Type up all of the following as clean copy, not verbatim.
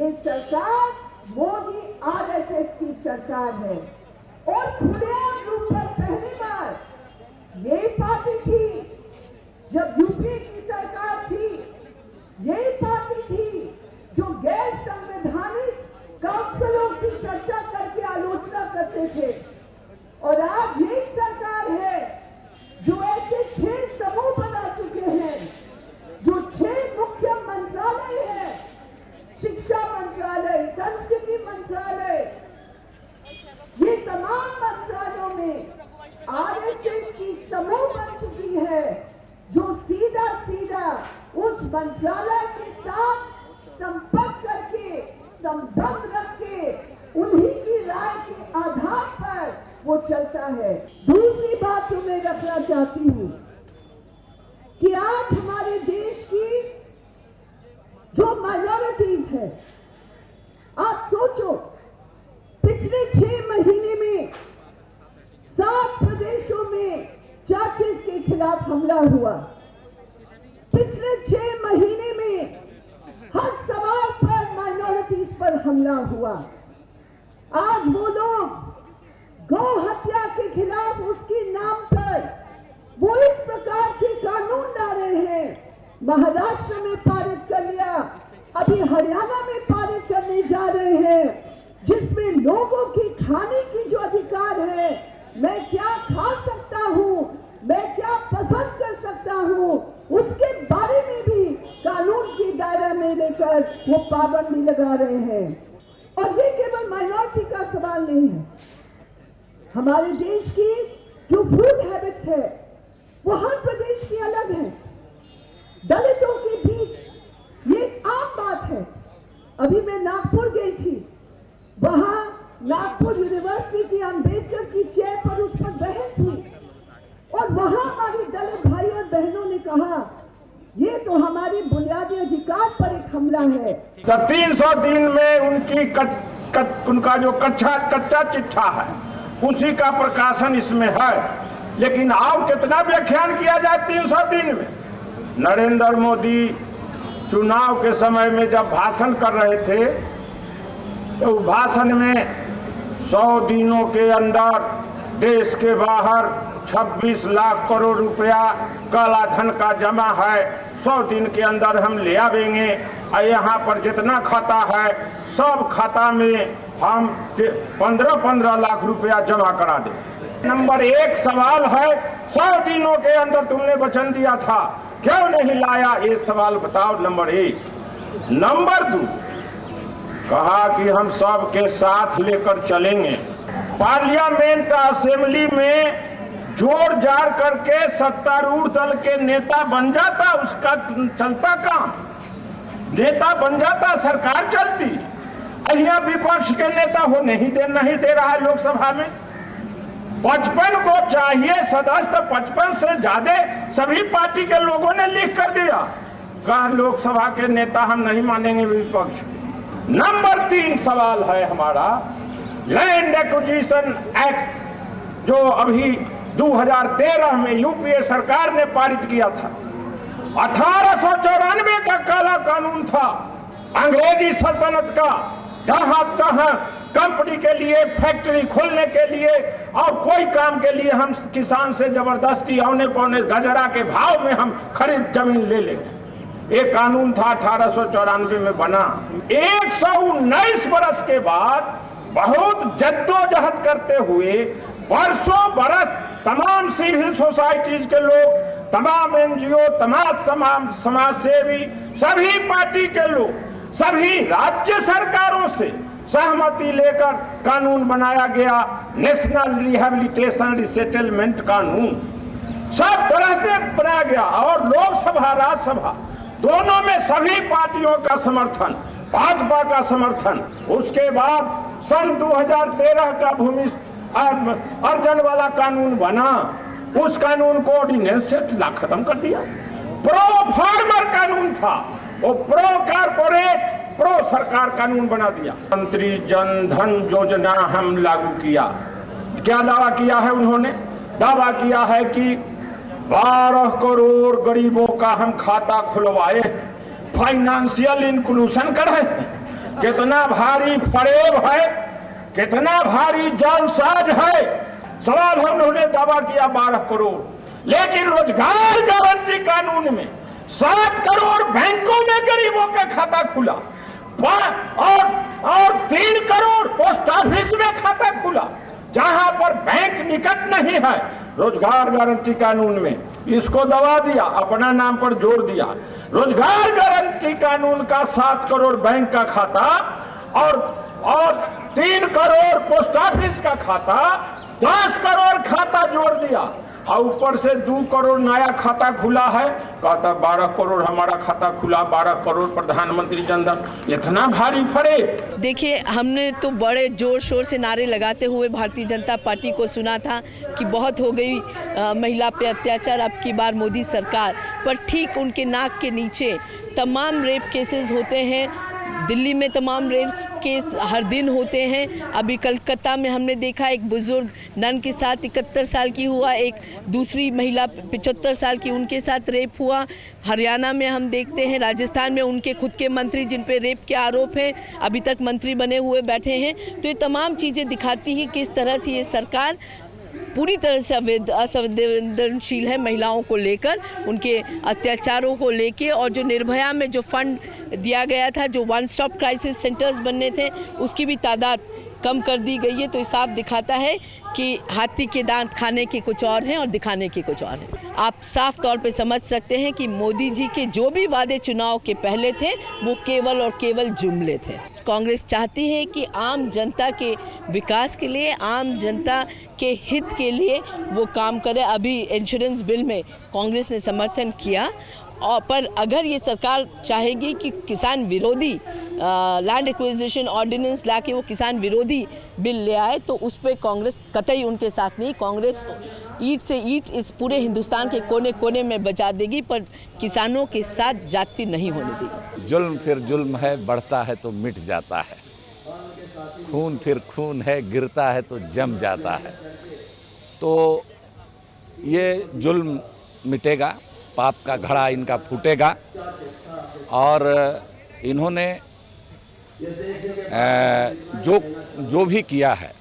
ये सरकार मोदी आरएसएस की सरकार है और खुलेआम रूप पर पहली बार यही पार्टी थी जब यूपीए की सरकार थी, यही पार्टी थी जो गैर संवैधानिक काउंसिलों की चर्चा करके आलोचना करते थे। और आज यही सरकार है जो ऐसे 6 समूह बना चुके हैं, जो 6 मुख्य मंत्रालय है, शिक्षा मंत्रालय, संस्कृति मंत्रालय, ये तमाम मंत्रालयों में आरएसएस की समूह बन चुकी है, जो सीधा सीधा उस मंत्रालय के साथ संपर्क करके, संबंध रख के, उन्हीं की राय के आधार पर वो चलता है। दूसरी बात जो मैं रखना चाहती हूं कि आज हमारे देश की जो माइनॉरिटीज है, आप सोचो पिछले 6 महीने में 7 प्रदेशों में चर्चेस के खिलाफ हमला हुआ। पिछले 6 महीने में हर सवाल पर माइनॉरिटीज पर हमला हुआ। आज वो लोग गौ हत्या के खिलाफ उसके नाम पर वो इस प्रकार के कानून ला रहे हैं। महाराष्ट्र में पारित कर लिया, अभी हरियाणा में पारित करने जा रहे हैं, जिसमें लोगों की खाने की जो अधिकार है, मैं क्या खा सकता हूं, मैं क्या पसंद कर सकता हूं, उसके बारे में भी कानून की दायरा में लेकर वो पाबंदी लगा रहे हैं। और ये केवल माइनॉरिटी का सवाल नहीं है, हमारे देश की जो फूड हैबिट्स है वो हर प्रदेश की अलग है। दलितों के बीच ये आम बात है। अभी मैं नागपुर गई थी, वहां नागपुर यूनिवर्सिटी की अंबेडकर की चेयर पर उस पर बहस हुई और वहां हमारे दलित भाई और बहनों ने कहा ये तो हमारी बुनियादी अधिकार पर एक हमला है। तो 300 दिन में उनकी उनका जो कच्चा चिट्ठा है उसी का प्रकाशन इसमें है। लेकिन अब कितना व्याख्यान किया जाए 300 दिन में। नरेंद्र मोदी चुनाव के समय में जब भाषण कर रहे थे तो भाषण में 100 दिनों के अंदर देश के बाहर 26 लाख करोड़ रुपया काला धन का जमा है, 100 दिन के अंदर हम ले आवेंगे और यहाँ पर जितना खाता है सब खाता में हम 15-15 लाख रुपया जमा करा दें। नंबर 1 सवाल है, 100 दिनों के अंदर तुमने वचन दिया था, क्यों नहीं लाया, ये सवाल बताओ। नंबर 1। नंबर 2, कहा कि हम सब के साथ लेकर चलेंगे। पार्लियामेंट असेंबली में जोर जार करके सत्तारूढ़ दल के नेता बन जाता, उसका चलता काम, नेता बन जाता, सरकार चलती। यहाँ विपक्ष के नेता हो नहीं दे रहा है लोकसभा में। 55 को चाहिए सदस्य, 55 से ज्यादा सभी पार्टी के लोगों ने लिख कर दिया, कहा लोकसभा के नेता हम नहीं मानेंगे विपक्ष। नंबर 3 सवाल है हमारा लैंड एक्विजिशन एक्ट, जो अभी 2013 में यूपीए सरकार ने पारित किया था। 1894 का काला कानून था, अंग्रेजी सल्तनत का, जहां तहां कंपनी के लिए, फैक्ट्री खोलने के लिए और कोई काम के लिए हम किसान से जबरदस्ती औने पौने गजरा के भाव में हम खरीद जमीन ले लेंगे। ये कानून था 1894 में बना। 119 बरस के बाद बहुत जद्दोजहद करते हुए वर्षों बरस तमाम सिविल सोसाइटीज के लोग, तमाम एनजीओ, तमाम समाज सेवी, सभी पार्टी के लोग, सभी राज्य सरकारों से सहमति लेकर कानून बनाया गया, नेशनल रिहेबिलिटेशन रिसेटलमेंट कानून। सब तरह से बनाया गया और लोकसभा राज्यसभा दोनों में सभी पार्टियों का समर्थन, भाजपा का समर्थन। उसके बाद सन 2013 का भूमि अर्जन वाला कानून बना, उस कानून को ऑर्डिनेंस से खत्म कर दिया। प्रो फार्मर कानून था, वो प्रो कारपोरेट, प्रो सरकार कानून बना दिया। मंत्री जन धन योजना हम लागू किया। क्या दावा किया है उन्होंने? दावा किया है कि 12 करोड़ गरीबों का हम खाता खुलवाए, फाइनेंशियल इंक्लूजन कर रहे हैं। कितना भारी फरेब है, कितना भारी जालसाज है। सवाल हमने दावा किया 12 करोड़, लेकिन रोजगार गारंटी कानून में 7 करोड़ बैंकों में गरीबों का खाता खुला और 3 करोड़ पोस्ट ऑफिस में खाता खुला, जहां पर बैंक निकट नहीं है। रोजगार गारंटी कानून में इसको दबा दिया, अपना नाम पर जोड़ दिया। रोजगार गारंटी कानून का 7 करोड़ बैंक का खाता और 3 करोड़ पोस्ट ऑफिस का खाता, 10 करोड़ खाता जोड़ दिया और ऊपर से 2 करोड़ नया खाता खुला है। कहता 12 करोड़ हमारा खाता खुला, 12 करोड़ प्रधानमंत्री जनधन। इतना भारी फरेब। देखिए, हमने तो बड़े जोर शोर से नारे लगाते हुए भारतीय जनता पार्टी को सुना था कि बहुत हो गई महिला पे अत्याचार, अब की बार मोदी सरकार। पर ठीक उनके नाक के नीचे तमाम रेप केसेस होते हैं, दिल्ली में तमाम रेप केस हर दिन होते हैं। अभी कलकत्ता में हमने देखा एक बुजुर्ग नन के साथ 71 साल की हुआ, एक दूसरी महिला 75 साल की, उनके साथ रेप हुआ। हरियाणा में हम देखते हैं, राजस्थान में उनके खुद के मंत्री जिन पे रेप के आरोप हैं अभी तक मंत्री बने हुए बैठे हैं। तो ये तमाम चीज़ें दिखाती हैं किस तरह से ये सरकार पूरी तरह से असंवेदनशील है महिलाओं को लेकर, उनके अत्याचारों को लेकर। और जो निर्भया में जो फंड दिया गया था, जो वन स्टॉप क्राइसिस सेंटर्स बनने थे, उसकी भी तादाद कम कर दी गई है। तो ये साफ दिखाता है कि हाथी के दांत खाने के कुछ और हैं और दिखाने के कुछ और हैं। आप साफ तौर पे समझ सकते हैं कि मोदी जी के जो भी वादे चुनाव के पहले थे वो केवल और केवल जुमले थे। कांग्रेस चाहती है कि आम जनता के विकास के लिए, आम जनता के हित के लिए वो काम करे। अभी इंश्योरेंस बिल में कांग्रेस ने समर्थन किया, और पर अगर ये सरकार चाहेगी कि किसान विरोधी लैंड एक्विजिशन ऑर्डिनेंस लाके वो किसान विरोधी बिल ले आए, तो उस पर कांग्रेस कतई उनके साथ नहीं। कांग्रेस ईंट से ईंट इस पूरे हिंदुस्तान के कोने कोने में बचा देगी, पर किसानों के साथ जाति नहीं होने देगी। जुल्म फिर जुल्म है, बढ़ता है तो मिट जाता है। खून फिर खून है, गिरता है तो जम जाता है। तो ये जुल्म मिटेगा, पाप का घड़ा इनका फूटेगा। और इन्होंने जो भी किया है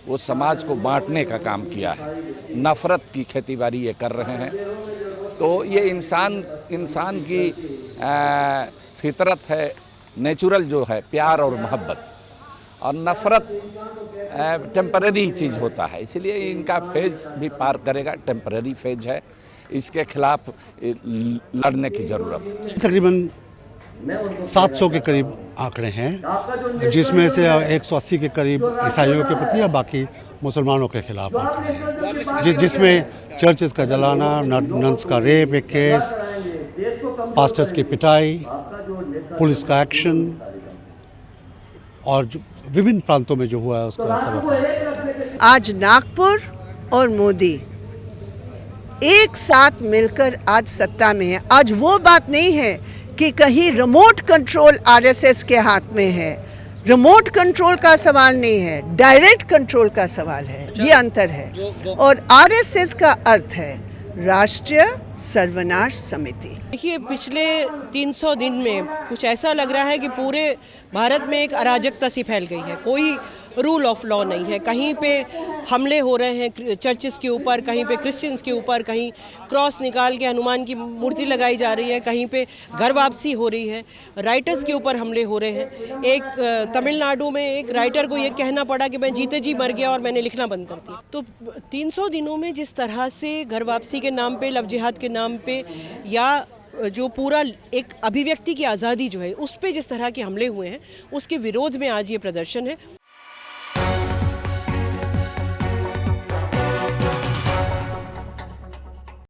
वो समाज को बांटने का काम किया है। नफ़रत की खेतीबाड़ी ये कर रहे हैं। तो ये इंसान की फितरत है, नेचुरल जो है प्यार और मोहब्बत, और नफ़रत टेम्परेरी चीज़ होता है। इसलिए इनका फेज भी पार करेगा, टेम्परेरी फेज है, इसके खिलाफ लड़ने की ज़रूरत है। तकरीबन 700 के करीब आंकड़े हैं, जिसमें से 180 के करीब ईसाइयों के प्रति और बाकी मुसलमानों के खिलाफ आंकड़े हैं, जिसमें चर्चेस का जलाना, नन्स का रेप एक केस, पास्टर्स की पिटाई, पुलिस का एक्शन, और विभिन्न प्रांतों में जो हुआ है उसका सबब। आज नागपुर और मोदी एक साथ मिलकर आज सत्ता में है। आज वो बात नहीं है कि कहीं रिमोट कंट्रोल आरएसएस के हाथ में है। रिमोट कंट्रोल का सवाल नहीं है, डायरेक्ट कंट्रोल का सवाल है। ये अंतर है। और आरएसएस का अर्थ है राष्ट्रीय सर्वनाश समिति। देखिए, पिछले 300 दिन में कुछ ऐसा लग रहा है कि पूरे भारत में एक अराजकता सी फैल गई है। कोई रूल ऑफ लॉ नहीं है। कहीं पे हमले हो रहे हैं चर्चेस के ऊपर, कहीं पे क्रिश्चियंस के ऊपर, कहीं क्रॉस निकाल के हनुमान की मूर्ति लगाई जा रही है, कहीं पे घर वापसी हो रही है, राइटर्स के ऊपर हमले हो रहे हैं। एक तमिलनाडु में एक राइटर को ये कहना पड़ा कि मैं जीते जी मर गया और मैंने लिखना बंद कर दिया। तो 300 दिनों में जिस तरह से घर वापसी के नाम पे, लव जिहाद के नाम पे, या जो पूरा एक अभिव्यक्ति की आज़ादी जो है उस पे जिस तरह के हमले हुए हैं, उसके विरोध में आज ये प्रदर्शन है।